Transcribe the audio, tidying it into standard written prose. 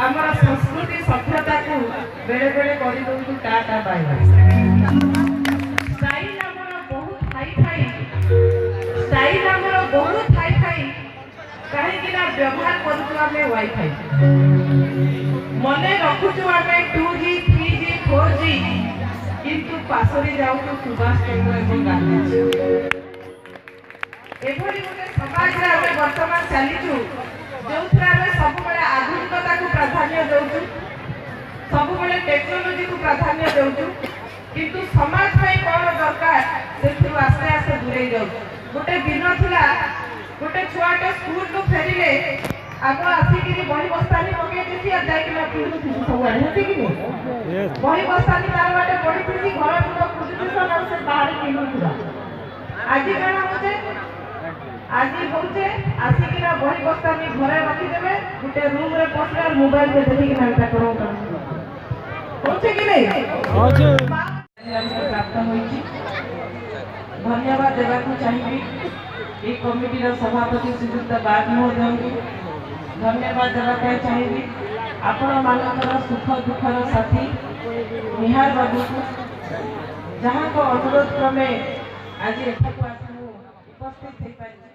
आमर संस्कृति सभ्यता को बेले बेले कर दौचु टाटा बाय स्टाइल आमर बहुत हाई फाई स्टाइल आमर बहुत हाई फाई कहीं व्यवहार करूँ आम वाईफाई मन रखुचु आम 2G 3G 4G किंतु पासरी जाऊँ सुभाष चंद्र एवं गांधी एभली गोटे समाज में वर्तमान चलीचु जो सब आधुनिकता को प्राधान्य देचु सब टेक्नोलोजी को प्राधान्य देचु किंतु समाज में कौन दरकार से आस्ते आस्ते दूरे जाऊँ गोटे दिन था गोटे छुआटे स्कूल को फेरिले आग आसिक बही बस्तानी पकई देती जाइना पिंधुथि सबुआड़े कि बही बस्तानी तार बाटे पड़ी घर लोग पुजुसन से बाहर पिंधुवा आज कण होचे आज होचे आसिक बही बस्तानी घरे रखीदे गोटे रूम रे पसले मोबाइल से देखिक होचे कि नहीं प्राप्त होइछि धन्यवाद देवाक चाहिए ये कमिटी सभापति श्रीयुक्त बाग महोदय को धन्यवाद देवाई चाहिए आपण मानकर सुख दुखर साथी निहार बाबू को जहाँ को अनुरोध क्रमे आज एठाक उपस्थित हो पारि।